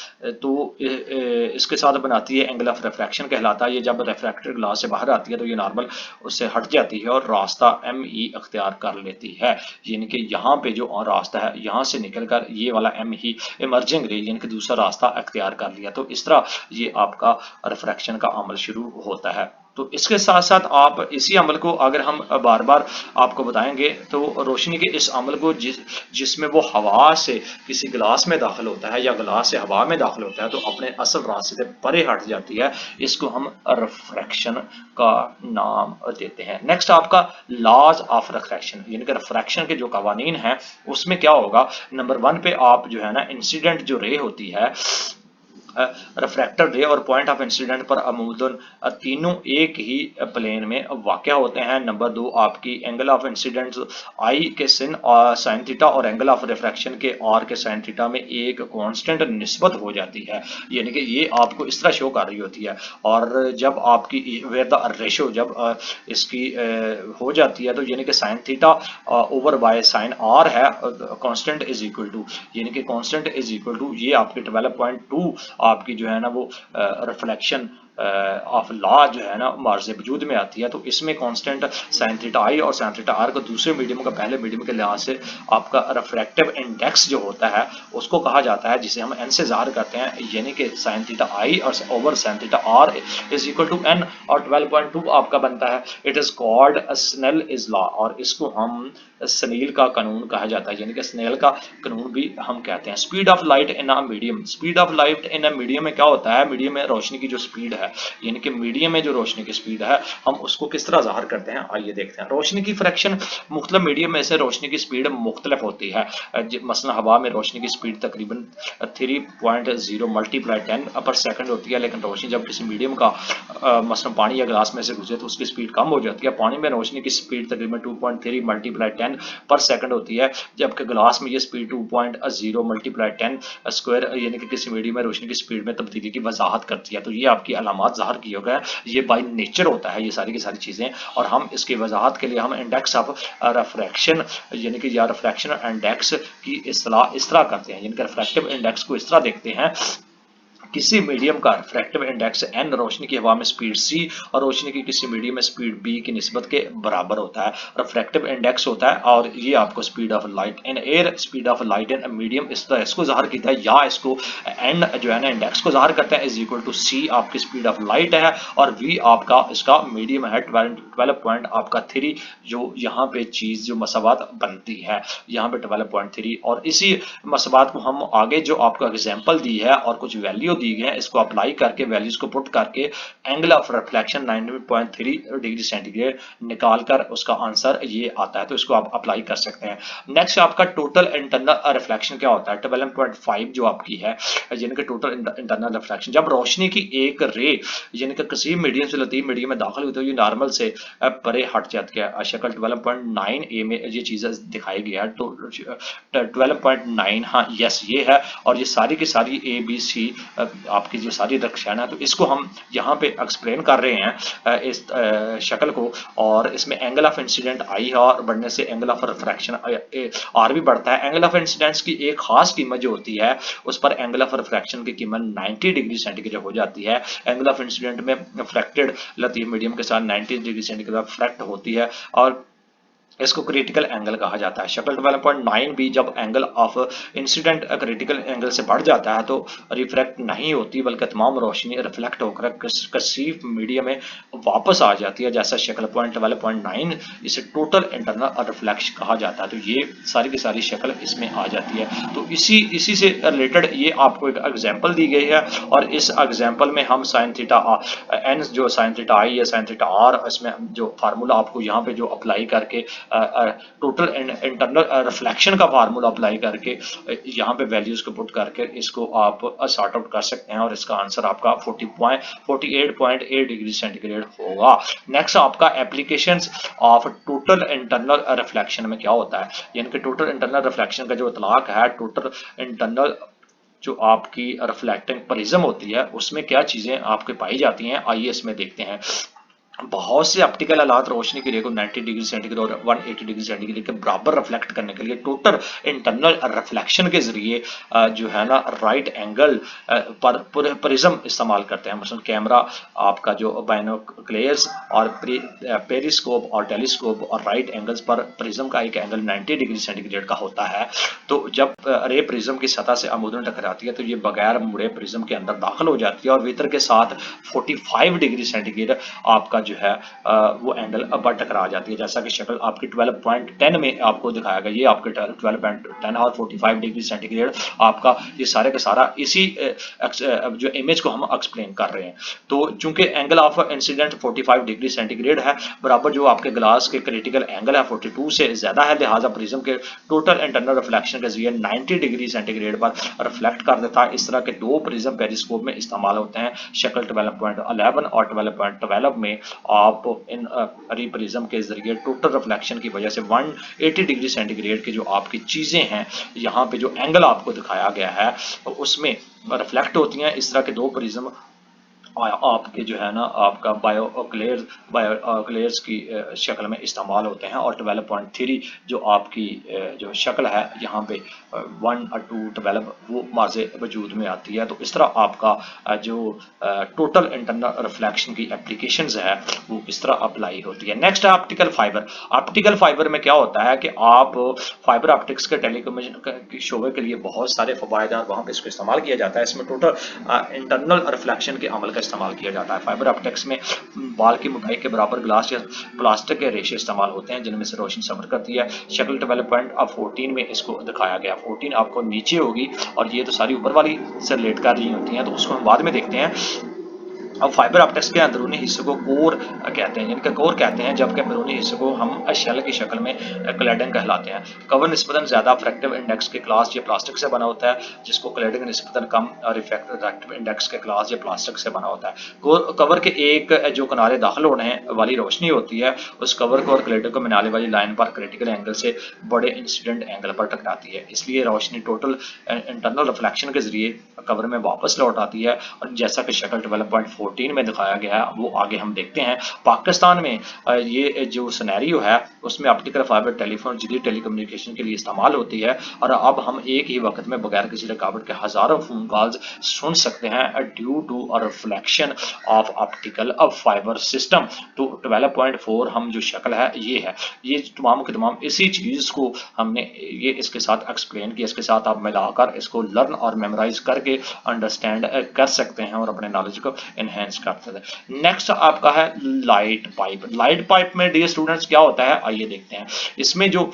तो इसके साथ बनाती है, एंगल ऑफ रिफ्रैक्शन कहलाता है। ये जब रिफ्रैक्टेड ग्लास से बाहर आती है तो ये नॉर्मल उससे हट जाती है और रास्ता एम ई अख्तियार कर लेती है, यानी कि यहाँ पे जो रास्ता है यहाँ से निकलकर ये वाला एम ही इमर्जिंग रे यानी कि दूसरा रास्ता अख्तियार कर लिया। तो इस तरह ये आपका रिफ्रैक्शन का अमल शुरू होता है। तो इसके साथ साथ आप इसी अमल को अगर हम बार बार आपको बताएंगे तो रोशनी के इस अमल को जिसमें वो हवा से किसी गिलास में दाखिल होता है या गिलास से हवा में दाखिल होता है तो अपने असल रास्ते से परे हट जाती है, इसको हम रिफ्रैक्शन का नाम देते हैं। नेक्स्ट आपका लॉज ऑफ रिफ्रैक्शन, यानी कि रिफ्रैक्शन के जो कवानीन हैं उसमें क्या होगा, नंबर 1 पे आप जो है ना इंसिडेंट जो रे होती है, रिफ्रैक्टर रे और पॉइंट ऑफ इंसिडेंट पर अमूमन तीनों एक ही प्लेन में वाक़या होते हैं। नंबर 2 आपकी एंगल ऑफ इंसिडेंट आई के सिन और साइन थीटा और एंगल ऑफ रिफ्रैक्शन के आर के साइन थीटा में एक कांस्टेंट निस्बत हो जाती है, यानी कि ये आपको इस तरह शो कर रही होती है। और जब आपकी वेयर द रेशो जब इसकी हो जाती है तो यानी कि sine theta over by sine r है कांस्टेंट इज इक्वल टू, यानी कि कांस्टेंट इज इक्वल टू ये आपके 12.2 आपकी जो है ना वो रिफ्लेक्शन ऑफ लॉ जो है ना मार्ज वजूद में आती है। तो इसमें कांस्टेंट साइन थीटा आई और साइन थीटा आर को दूसरे मीडियम का पहले मीडियम के लिहाज से आपका रिफ्रैक्टिव इंडेक्स जो होता है उसको कहा जाता है, जिसे हम एन से ज़ाहिर करते हैं, यानी कि साइन थीटा आई और over sine theta r is equal to n, और 12.2 आपका बनता है। It is called Snell is law, और इसको हम स्नेल का कानून कहा जाता है, यानी कि स्नेल का कानून भी हम कहते हैं। Speed of light in a medium, speed of light in a medium में क्या होता है, मीडियम में रोशनी की जो स्पीड है, यानी कि मीडियम में जो रोशनी की स्पीड है हम उसको किस तरह ज़ाहिर करते हैं, आइए देखते हैं। रोशनी की फ्रैक्शन मुख्तलिफ मीडियम में से रोशनी की स्पीड मुख्तलिफ होती है। मसलन हवा में रोशनी की स्पीड तकरीबन 3.0 मल्टीप्लाई 10 पर सेकंड होती है, लेकिन रोशनी जब किसी मीडियम का मसलन पानी या गिलास में से गुजरे तो उसकी स्पीड कम हो जाती है। पानी में रोशनी की स्पीड तकरीबन 2.3 मल्टीप्लाई 10 पर सेकंड होती है, जबकि गिलास में ये स्पीड 2.0 मल्टीप्लाई 10 स्क्वायर यानी कि किसी मीडियम में रोशनी की स्पीड में तब्दीली की वजाहत करती है। तो ये आपकी अलामात ज़ाहिर की हो गया, ये बाई नेचर होता है ये सारी की सारी चीज़ें, और हम इसकी वजाहत के लिए हम इंडेक्स ऑफ रिफ्रैक्शन यानी कि या रिफ्रैक्शन इंडेक्स की इस्तेमाल इस तरह करते हैं, यानी कि रिफ्रैक्टिव इंडेक्स को इस तरह देखते हैं। किसी मीडियम का रिफ्रैक्टिव इंडेक्स एन रोशनी की हवा में स्पीड सी और रोशनी की किसी मीडियम में स्पीड बी की निस्बत के बराबर होता है, रिफ्रैक्टिव इंडेक्स होता है। और ये आपको speed of light in air, speed of light in medium इस तरह इसको ज़ाहिर किया है, या इसको एन जो है ना इंडेक्स को ज़ाहिर करता है इज इक्वल टू सी आपकी स्पीड ऑफ लाइट है और वी आपका इसका मीडियम है 12 पॉइंट आपका 3, जो यहाँ पे चीज़ जो मसावात बनती है यहाँ पे 12.3। और इसी मसावात को हम आगे जो आपको एग्जाम्पल दी है और कुछ वैल्यू दी गई है इसको अप्लाई करके वैल्यूज को पुट करके angle of reflection 90.3 degree centigrade निकाल कर उसका आंसर ये आता है, तो इसको आप अप्लाई कर सकते हैं। नेक्स्ट आपका टोटल इंटरनल रिफ्लेक्शन क्या होता है, 12.5 जो आपकी है यानी कि टोटल इंटरनल रिफ्लेक्शन, जब रोशनी की एक रे यानी कि किसी मीडियम से लतीफ मीडियम में दाखिल हुई तो ये नॉर्मल से परे हट जाती है। शक्ल 12.9 ए में ये चीज़ें दिखाई गई है, तो 12.9 हाँ यस ये है, और ये सारी की सारी ए बी सी आपकी जो सारी रिएक्शन है तो इसको हम यहाँ पे एक्सप्लेन कर रहे हैं इस शक्ल को, और इसमें एंगल ऑफ इंसिडेंट आई है और बढ़ने से एंगल ऑफ रिफ्रैक्शन आर भी बढ़ता है। एंगल ऑफ इंसिडेंस की एक खास कीमत जो होती है उस पर एंगल ऑफ रिफ्रैक्शन की कीमत 90 डिग्री सेंटीग्रेड हो जाती है। एंगल ऑफ इंसिडेंट में फ्रैक्टेड लतीफ मीडियम के साथ 90 डिग्री सेंटीग्रेड फ्रैक्ट होती है और इसको क्रिटिकल एंगल कहा जाता है। शक्ल 12.9 भी जब angle of incident critical angle से बढ़ जाता है तो रिफ्रैक्ट नहीं होती बल्कि तमाम रोशनी रिफ्लेक्ट होकर कसीफ मीडियम में वापस आ जाती है, जैसा शक्ल 12.9 इसे टोटल इंटरनल रिफ्लेक्शन कहा जाता है। तो ये सारी की सारी शक्ल इसमें आ जाती है। तो इसी से रिलेटेड ये आपको एक एग्जाम्पल दी गई है और इस एग्जाम्पल में हम साइन थीटा एन जो साइन थीटा आई या साइन थीटा आर इसमें जो फार्मूला आपको यहाँ पे जो अप्लाई करके टोटल इंटरनल रिफ्लेक्शन का फार्मूला अप्लाई करके यहाँ पे वैल्यूज को पुट करके इसको आप सॉर्ट आउट कर सकते हैं और इसका आंसर आपका 48.8 डिग्री सेंटीग्रेड होगा। नेक्स्ट आपका applications of total internal reflection में क्या होता है, यानी कि टोटल इंटरनल रिफ्लेक्शन का जो इतलाक है, टोटल इंटरनल जो आपकी रिफ्लेक्टिंग प्रिज्म होती है उसमें क्या चीजें आपके पाई जाती हैं, आइए इसमें देखते हैं। बहुत से ऑप्टिकल आलात रोशनी की रे को 90 डिग्री सेंटीग्रेड और 180 डिग्री सेंटीग्रेड के बराबर रिफ्लेक्ट करने के लिए टोटल इंटरनल रिफ्लेक्शन के जरिए जो है ना राइट एंगल पर प्रिज्म इस्तेमाल करते हैं। मसलन कैमरा आपका जो बाइनोक्लेयर्स और पेरिस्कोप और टेलीस्कोप और राइट एंगल्स पर प्रिज्म का एक एंगल 90 डिग्री सेंटीग्रेड का होता है। तो जब रे प्रिज्म की सतह से आमूदन टकराती है तो ये बगैर मुड़े प्रिज्म के अंदर दाखिल हो जाती है और भीतर के साथ 45 डिग्री सेंटीग्रेड आपका जो है वो एंगल पर टकरा जाती है। जैसा कि शक्ल आपकी 12.10 में आपको दिखाया गया, ये आपके 12.10 और 45 डिग्री सेंटीग्रेड आपका ये सारे का सारा इसी जो इमेज को हम एक्सप्लेन कर रहे हैं। तो चूंकि angle of incident 45 degree centigrade है बराबर जो आपके ग्लास के क्रिटिकल एंगल है 42 से ज्यादा है, लिहाजा प्रिज्म के टोटल इंटरनल रिफ्लेक्शन के जरिए 90 डिग्री सेंटीग्रेड पर रिफ्लेक्ट कर देता है। इस तरह के दो प्रिज्म पेरिस्कोप में इस्तेमाल होते हैं। शक्ल 12.11 और 12.12 में आप इन रिप्रिज्म के जरिए टोटल रिफ्लेक्शन की वजह से 180 डिग्री सेंटीग्रेड की जो आपकी चीजें हैं, यहाँ पे जो एंगल आपको दिखाया गया है उसमें रिफ्लेक्ट होती हैं। इस तरह के दो प्रिज्म आपके जो है ना आपका बायोक्लेयर्स की शक्ल में इस्तेमाल होते हैं और 12.3 जो आपकी जो शक्ल है यहाँ पे 1 और 2 12 वो माजे वजूद में आती है। तो इस तरह आपका जो टोटल इंटरनल रिफ्लेक्शन की एप्लीकेशंस है वो इस तरह अप्लाई होती है। नेक्स्ट है ऑप्टिकल फाइबर। ऑप्टिकल फाइबर में क्या होता है कि आप फाइबर ऑप्टिक्स के टेलीकम्युनिकेशन के शोबे के लिए बहुत सारे फवायद हैं, वहाँ पे इसको इस्तेमाल किया जाता है। इसमें टोटल इंटरनल रिफ्लेक्शन के अमल का इस्तेमाल किया जाता है। फाइबर ऑप्टिक्स में बाल की मोटाई के बराबर ग्लास या प्लास्टिक के रेशे इस्तेमाल होते हैं जिनमें से रोशनी सफर करती है। शक्ल 12.14 में इसको दिखाया गया। 14 आपको नीचे होगी और ये तो सारी ऊपर वाली से रिलेट कर रही होती हैं, तो उसको हम बाद में देखते हैं। अब फाइबर ऑप्टिक्स के अंदरूनी हिस्से को कोर कहते हैं, जिनका कोर कहते हैं, जबकि अंदरूनी हिस्से को हम शेल की शक्ल में क्लैडिंग कहलाते हैं। कवर निस्बतन ज्यादा फ्रैक्टिव इंडेक्स के ग्लास या प्लास्टिक से बना होता है, जिसको क्लैडिंग निस्बतन कम रिफ्रैक्टिव इंडेक्स के ग्लास या प्लास्टिक से बना होता है। कवर के एक जो किनारे दाखिल होने वाली रोशनी होती है उस कवर को और क्लैडिंग को मिलाने वाली लाइन पर क्रिटिकल एंगल से बड़े इंसिडेंट एंगल पर टकराती है, इसलिए रोशनी टोटल इंटरनल रिफ्लेक्शन के जरिए कवर में वापस लौट आती है। और जैसा कि शक्ल 12.14 में दिखाया गया है वो आगे हम देखते हैं। पाकिस्तान में ये जो सिनेरियो है उसमें ऑप्टिकल फाइबर टेलीफोन जदीद टेलीकम्युनिकेशन के लिए इस्तेमाल होती है और अब हम एक ही वक्त में बगैर किसी रुकावट के हजारों फोन कॉल्स सुन सकते हैं due to reflection of optical fibre system. तो 12.4 हम जो शक्ल है ये तमाम के तमाम इसी चीज को हमने ये इसके साथ एक्सप्लेन किया। इसके साथ आप मिलाकर इसको लर्न और मेमोराइज करके अंडरस्टैंड कर सकते हैं और अपने नॉलेज को एनहेंस कर सकते हैं। नेक्स्ट आपका है लाइट पाइप। लाइट पाइप में डियर स्टूडेंट्स क्या होता है आइए देखते हैं। इसमें जो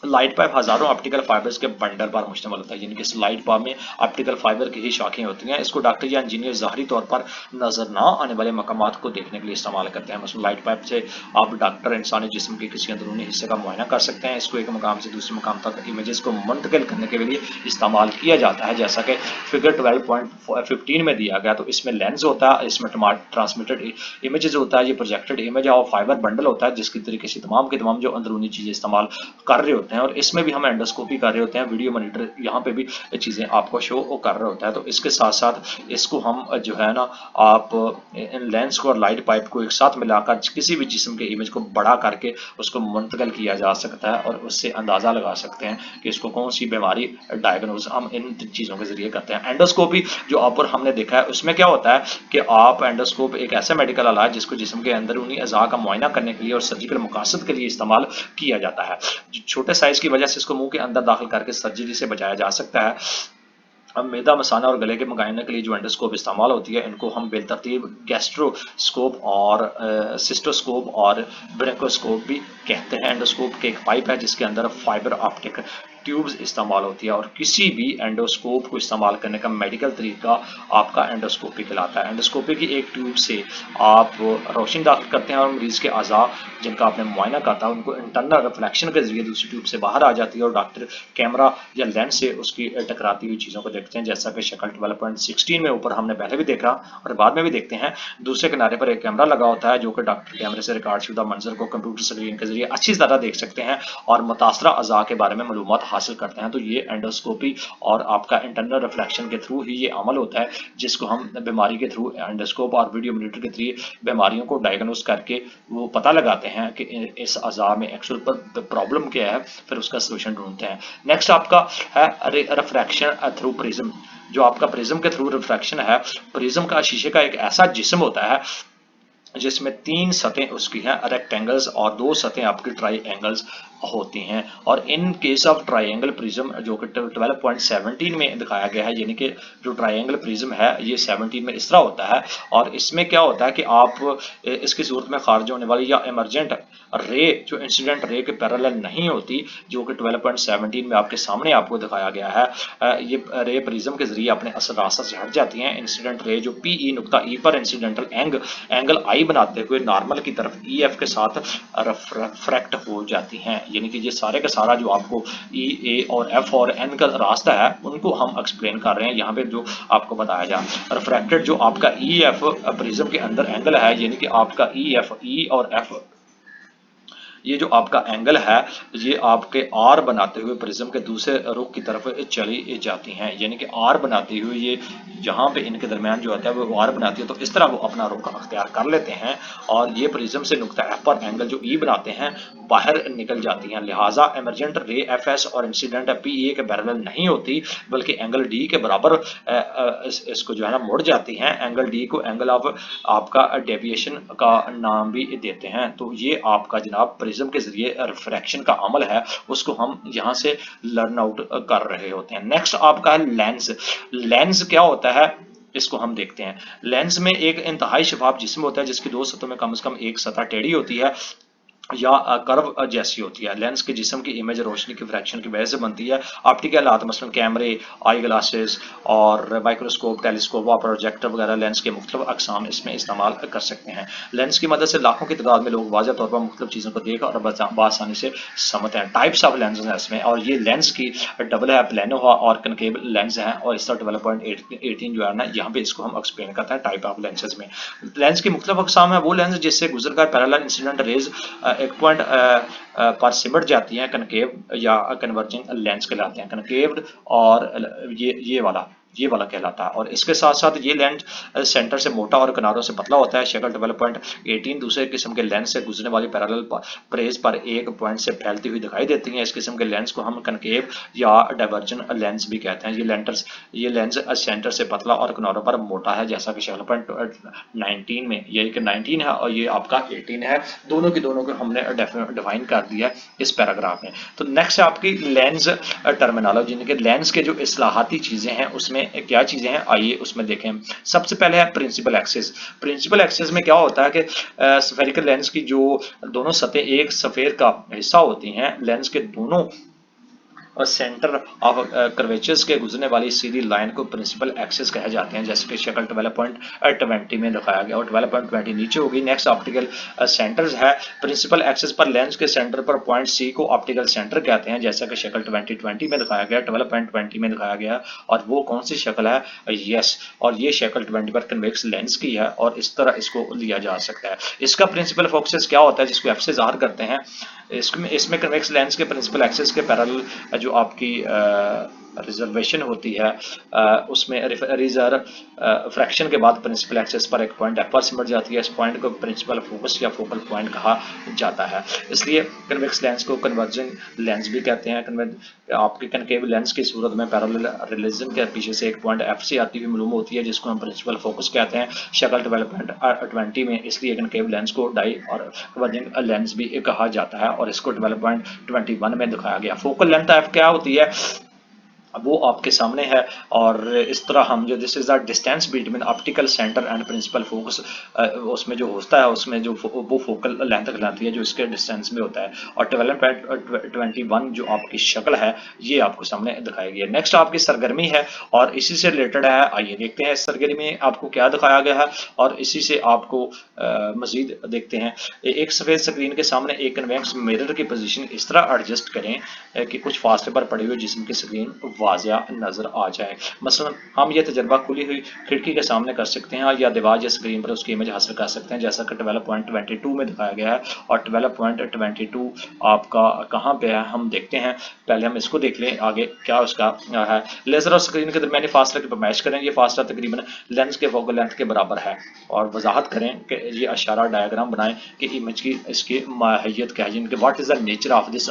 लाइट पाइप हजारों ऑप्टिकल फाइबर्स के बंडल पर मुश्तमिल होता है, यानी कि इस लाइट पाइप में ऑप्टिकल फाइबर की ही शाखें होती हैं। इसको डॉक्टर या इंजीनियर ज़ाहरी तौर पर नजर ना आने वाले मकामात को देखने के लिए इस्तेमाल करते हैं। मसलन लाइट पाइप से आप डॉक्टर इंसानी जिस्म के किसी अंदरूनी हिस्से का मुआयना कर सकते हैं। इसको एक मकाम से दूसरे मकाम तक इमेजेस को मुंतकिल करने के लिए इस्तेमाल किया जाता है, जैसा कि फिगर 12.15 में दिया गया। तो इसमें लेंस होता है, इसमें ट्रांसमिटेड इमेजेस होता है, ये प्रोजेक्टेड इमेज और फाइबर बंडल होता है जिसकी तरीके से तमाम के तमाम जो अंदरूनी चीजें इस्तेमाल कर रहे होते हैं और इसमें भी हम एंडोस्कोपी कर रहे होते हैं। वीडियो मॉनिटर यहाँ पे भी चीजें आपको शो कर रहा होता है। तो इसके साथ साथ इसको हम जो है ना आप इन लेंस को और लाइट पाइप को एक साथ मिलाकर किसी भी जिस्म के इमेज को बड़ा करके उसको मुंतकिल किया जा सकता है और उससे अंदाजा लगा सकते हैं कि इसको कौन सी बीमारी डायग्नोज हम इन चीजों के जरिए करते हैं। एंडोस्कोपी जो आप और हमने देखा है उसमें क्या होता है कि आप एंडोस्कोप एक ऐसा मेडिकल आला है जिसको जिस्म के अंदरूनी अज़ा का मुआयना करने के लिए और सर्जिकल मकासद के लिए इस्तेमाल किया जाता है। छोटे साइज की वजह से इसको मुंह के अंदर दाखिल करके सर्जरी से बचाया जा सकता है। अब मैदा मसाना और गले के मुआयने के लिए जो एंडोस्कोप इस्तेमाल होती है इनको हम बेतरतीब गैस्ट्रोस्कोप और सिस्टोस्कोप और ब्रेकोस्कोप भी कहते हैं। एंडोस्कोप के एक पाइप है जिसके अंदर फाइबर ऑप्टिक ट्यूब्स इस्तेमाल होती है और किसी भी एंडोस्कोप को इस्तेमाल करने का मेडिकल तरीका आपका एंडोस्कोपी कहलाता है। एंडोस्कोपी की एक ट्यूब से आप रोशनी दाखिल करते हैं और मरीज के अज़ा जिनका आपने मुआयना करता है उनको इंटरनल रिफ्लेक्शन के जरिए दूसरी ट्यूब से बाहर आ जाती है और डॉक्टर कैमरा या लेंस से उसकी टकराती हुई चीज़ों को देखते हैं, जैसा कि शक्ल 12.16 में ऊपर हमने पहले भी देखा और बाद में भी देखते हैं। दूसरे किनारे पर एक कैमरा लगा होता है जो कि डॉक्टर कैमरे से रिकॉर्ड शुदा मंजर को कंप्यूटर स्क्रीन के जरिए अच्छी तरह देख सकते हैं और मुतासरा अज़ा के बारे में मालूमात हासिल करते हैं। तो ये एंडोस्कोपी और आपका इंटरनल रिफ्लेक्शन के थ्रू ही ये अमल होता है, जिसको हम बीमारी के थ्रू एंडोस्कोप और वीडियो मॉनिटर के थ्रू बीमारियों को डायग्नोस करके वो पता लगाते हैं कि इस अज़ा में एक्चुअल पर प्रॉब्लम क्या है, फिर उसका सोल्यूशन ढूंढते हैं। नेक्स्ट आपका है रिफ्रैक्शन थ्रू प्रिज्म। जो आपका प्रिज्म के थ्रू रिफ्रैक्शन है, प्रिज्म का शीशे का एक ऐसा जिस्म होता है जिसमें 3 सतहें उसकी हैं रेक्टेंगल्स और 2 सतहें आपकी ट्राई-एंगल्स होती हैं। और in case of triangle prism जो कि 12.17 में दिखाया गया है, यानी कि जो ट्रायंगल प्रिज्म है ये 17 में इस तरह होता है। और इसमें क्या होता है कि आप इसकी सूरत में खारिज होने वाली या इमरजेंट रे जो इंसिडेंट रे के पैरेलल नहीं होती, जो कि 12.17 में आपके सामने आपको दिखाया गया है, ये रे प्रिज्म के जरिए अपने असल रास्ते से हट जाती हैं। इंसिडेंट रे जो पी ई नुक्ता ई पर इंसिडेंटल एंगल आई बनाते हुए नॉर्मल की तरफ ई एफ के साथ रिफ्रैक्ट हो जाती हैं। यानी कि ये सारे का सारा जो आपको ई ए और एफ और एन का रास्ता है उनको हम एक्सप्लेन कर रहे हैं यहाँ पे, जो आपको बताया जा रिफ्रैक्टेड जो आपका ई एफ प्रिज्म के अंदर एंगल है, यानी कि आपका ई एफ ई और एफ ये जो आपका एंगल है ये आपके आर बनाते हुए प्रिज्म के दूसरे रुख की तरफ चली जाती हैं। यानी कि आर बनाते हुए ये जहाँ पे इनके दरमियान जो होता है वो आर बनाती है, तो इस तरह वो अपना रुख अख्तियार कर लेते हैं और ये प्रिज्म से नुक्ता एफ पर एंगल जो ई बनाते हैं बाहर निकल जाती हैं। लिहाजा इमरजेंट रे एफ एस और इंसिडेंट पी ए के पैरेलल नहीं होती, बल्कि एंगल डी के बराबर इसको जो है ना मुड़ जाती हैं। एंगल डी को एंगल ऑफ आपका डेविएशन का नाम भी देते हैं। तो ये आपका जनाब प्रिज्म के जरिए रिफ्रैक्शन का अमल है, उसको हम यहाँ से लर्न आउट कर रहे होते हैं। नेक्स्ट आपका है लेंस। लेंस क्या होता है इसको हम देखते हैं। लेंस में एक इंतहाई शफाफ जिस्म होता है जिसकी 2 सतहों में कम से कम एक सतह टेढ़ी होती है या कर्व जैसी होती है। लेंस के जिस्म की इमेज रोशनी की फ्रैक्शन की वजह से बनती है। ऑप्टिकल आलात मसलन कैमरे, आई ग्लासेस और माइक्रोस्कोप, टेलीस्कोप और प्रोजेक्टर वगैरह लेंस के मुख्तलिफ अकसाम इसमें इस्तेमाल कर सकते हैं। लेंस की मदद से लाखों की तादाद में लोग वाज़ेह तौर पर मुख्तलिफ चीज़ों को देख और बआसानी से समझते हैं। टाइप्स ऑफ लेंस हैं इसमें, और ये लेंस की डबल है, प्लेनो और कनकेव लेंस हैं। और इस तरह 12.18 जो है ना यहाँ पे इसको हम एक्सप्लेन करते हैं टाइप ऑफ लेंसेज में। लेंस की मुख्तलिफ अकसाम है वो लेंस जिससे गुजर कर पैरेलल इंसिडेंट रेज एक पॉइंट पर सिमट जाती हैं, कनकेव या कन्वर्जिंग लेंस कहलाते हैं। कनकेव्ड और ये वाला कहलाता है। और इसके साथ साथ ये लेंस सेंटर से मोटा और किनारों से पतला होता है। शक्ल 12.18 दूसरे किस्म के लेंस से गुजरने वाली पैरेलल प्रेस पर एक पॉइंट से फैलती हुई दिखाई देती हैं। इस किस्म के लेंस को हम कनकेव या डाइवर्जन लेंस भी कहते हैं। ये लेंस सेंटर से पतला और किनारों पर मोटा है, जैसा कि शक्ल 19 में, ये 19 है और ये आपका 18 है। दोनों को हमने डिफाइन कर दिया है इस पैराग्राफ में। तो नेक्स्ट आपकी लेंस टर्मिनोलॉजी, यानी कि लेंस के जो इस्लाहाती चीजें हैं उसमें क्या चीजें हैं आइए उसमें देखें। सबसे पहले है प्रिंसिपल एक्सिस। प्रिंसिपल एक्सिस में क्या होता है कि स्फेरिकल लेंस की जो दोनों सतहें एक सफेयर का हिस्सा होती हैं, लेंस के दोनों और सेंटर ऑफ कर्वेचर्स के गुजरने वाली सीधी लाइन को प्रिंसिपल एक्सिस कहे जाते हैं, जैसे कि शक्ल 12.20 में दिखाया गया और 12.20 नीचे होगी। नेक्स्ट ऑप्टिकल सेंटर्स है। प्रिंसिपल एक्सिस पर लेंस के सेंटर पर पॉइंट सी को ऑप्टिकल सेंटर कहते हैं, जैसा कि शक्ल 2020 में दिखाया गया, 12.20 में दिखाया गया। और वो कौन सी शक्ल है? यस, और ये शक्ल 20 पर कन्वेक्स लेंस की है और इस तरह इसको लिया जा सकता है। इसका प्रिंसिपल फोकस क्या होता है जिसको एफ से ज़ाहिर करते हैं। इसमें कन्वेक्स लेंस के प्रिंसिपल एक्सिस के पैरेलल जो आपकी रिजर्वेशन होती है उसमें रिजर्व फ्रैक्शन के बाद प्रिंसिपल एक्सिस पर एक पॉइंट एफ पर सिमट जाती है। इस पॉइंट को प्रिंसिपल फोकस या फोकल पॉइंट कहा जाता है। इसलिए कन्वेक्स लेंस को कन्वर्जिंग लेंस भी कहते हैं। आपके कनकेव लेंस की सूरत में पैरेलल रिलीजन के पीछे से एक पॉइंट एफ से आती हुई मालूम होती है, जिसको हम प्रिंसिपल फोकस कहते हैं शक्ल 12.20 में। इसलिए कनकेव लेंस को डाई और कन्वर्जिंग लेंस भी कहा जाता है और इसको 12.21 में दिखाया गया। फोकल लेंथ एफ क्या होती है वो आपके सामने है। और इस तरह हम जो this is the distance between optical centre and principal focus, उसमें जो होता है उसमें जो वो फोकल लेंथ कहलाती है जो इसके डिस्टेंस में होता है। और 12.21 जो आपकी शक्ल है ये आपको सामने दिखाई गई है। नेक्स्ट आपकी सरगर्मी है और इसी से रिलेटेड है। आइए देखते हैं इस सरगर्मी में आपको क्या दिखाया गया है और इसी से आपको मजीद देखते हैं। एक सफ़ेद स्क्रीन के सामने एक कन्वेक्स मिरर की पोजीशन इस तरह एडजस्ट करें कि कुछ फासले पर पड़ी हुई जिस्म की स्क्रीन वाज़िया नज़र आ जाए। मसलन हम ये तजर्बा खुली हुई खिड़की के सामने कर सकते हैं या दीवार या स्क्रीन पर उसकी इमेज हासिल कर सकते हैं, जैसा कि 12.22 में दिखाया गया है। और 12.22 आपका कहाँ पे है हम देखते हैं। पहले हम इसको देख लें आगे क्या उसका है। लेज़र और स्क्रीन के दरमियानी फासले की पैमाइश करें। ये फासला तकरीबन लेंस के फोकल लेंथ के बराबर है। और वजाहत करें कि ये इशारा डायग्राम बनाएं कि इमेज की इसकी माहियत क्या है, यानी कि what is the nature of this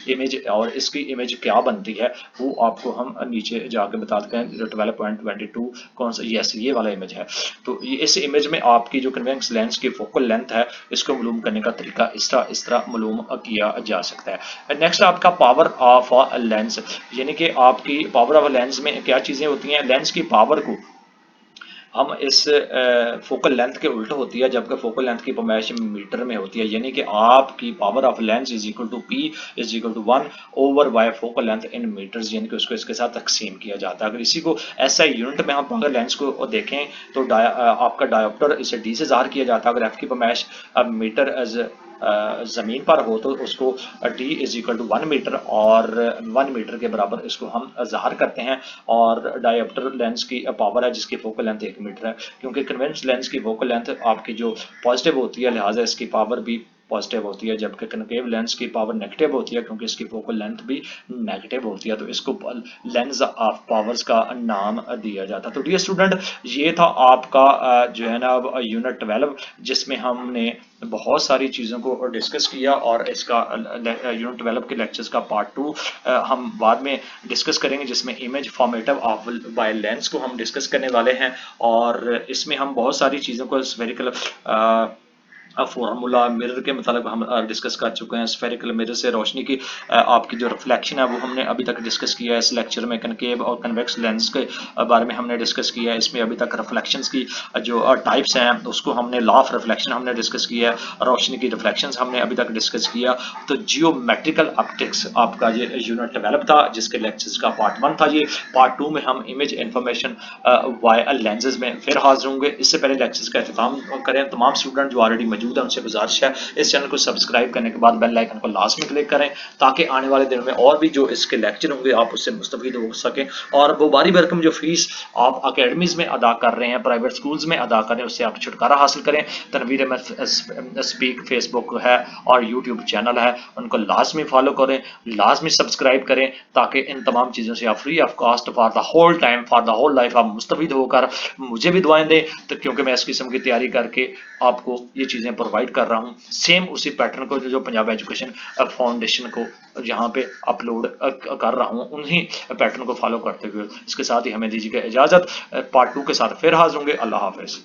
image और इसकी इमेज क्या बनती है, वो आपको हम नीचे जाके बताते हैं। 12.22 कौन सा, यस ये वाला इमेज है। तो ये इस इमेज में आपकी जो कन्वेक्स लेंस की फोकल लेंथ है इसको मालूम करने का तरीका इस तरह मालूम किया जा सकता है। नेक्स्ट आपका पावर ऑफ लेंस, यानी कि आपकी पावर ऑफ लेंस में क्या चीज़ें होती हैं। लेंस की पावर को हम इस फोकल लेंथ के उल्टा होती है, जबकि फोकल लेंथ की पैमाइश मीटर में होती है, यानी कि आपकी power of lens is equal to P is equal to 1 over Y focal length in metres, यानी कि उसको इसके साथ तकसीम किया जाता है। अगर इसी को एसआई यूनिट में हम अगर लेंस को देखें तो आपका डायोप्टर इसे डी से ज़ाहिर किया जाता है। अगर एफ की पैमाइश मीटर ज़मीन पर हो तो उसको D is equal to 1 metre और 1 मीटर के बराबर इसको हम ज़ाहिर करते हैं। और डायोप्टर लेंस की पावर है जिसकी फोकल लेंथ 1 मीटर है, क्योंकि कन्वेंस लेंस की फोकल लेंथ आपकी जो पॉजिटिव होती है लिहाजा इसकी पावर भी पॉजिटिव होती है, जबकि कनकेव लेंस की पावर नेगेटिव होती है क्योंकि इसकी फोकल लेंथ भी नेगेटिव होती है। तो इसको लेंस ऑफ पावर्स का नाम दिया जाता है। तो डियर स्टूडेंट, ये था आपका जो है ना यूनिट 12, जिसमें हमने बहुत सारी चीज़ों को डिस्कस किया। और इसका यूनिट 12 के लेक्चर्स का पार्ट 2 हम बाद में डिस्कस करेंगे, जिसमें image formative of by lens को हम डिस्कस करने वाले हैं। और इसमें हम बहुत सारी चीज़ों को स्फेरिकल फार्मूला मिरर के मतलब हम डिस्कस कर चुके हैं। स्फेरिकल मिरर से रोशनी की आपकी जो रिफ्लेक्शन है वो हमने अभी तक डिस्कस किया है इस लेक्चर में। कनकेव और कन्वेक्स लेंस के बारे में हमने डिस्कस किया है। इसमें अभी तक रिफ्लेक्शंस की जो टाइप्स हैं उसको हमने लॉ ऑफ रिफ्लेक्शन हमने डिस्कस किया है। रोशनी की रिफ्लेक्शंस हमने अभी तक डिस्कस किया। तो जियोमेट्रिकल ऑप्टिक्स आपका ये यूनिट 12 था, जिसके लेक्चर्स का पार्ट 1 था। ये पार्ट 2 में हम इमेज इंफॉर्मेशन वाया लेंसेज में फिर हाजिर होंगे। इससे पहले लेक्चर्स का अख्ताम करें। तमाम स्टूडेंट जो ऑलरेडी मौजूद है उनसे गुजारिश है इस चैनल को सब्सक्राइब करने के बाद बेल आइकन को लास्ट में क्लिक करें, ताकि आने वाले दिनों में और भी जो इसके लेक्चर होंगे आप उससे मुस्तफीद हो सकें। और वो बारी भरकम जो फीस आप अकेडमीज में अदा कर रहे हैं, प्राइवेट स्कूल्स में अदा करें, उससे आप छुटकारा हासिल करें। तनवीर अहमद स्पीक फेसबुक है और यूट्यूब चैनल है, उनको लाजमी फॉलो करें, लाजमी सब्सक्राइब करें, ताकि इन तमाम चीज़ों से आप free of cost for the whole time for the whole life आप मुस्तफीद होकर मुझे भी दुआएं दें। तो क्योंकि मैं इस किस्म की तैयारी करके आपको ये चीज़ें प्रोवाइड कर रहा हूँ, सेम उसी पैटर्न को जो पंजाब एजुकेशन फाउंडेशन को यहाँ पे अपलोड कर रहा हूँ, उन्हीं पैटर्न को फॉलो करते हुए। इसके साथ ही हमें दीजिएगा इजाज़त। पार्ट 2 के साथ फिर हाजिर होंगे। अल्लाह हाफिज़।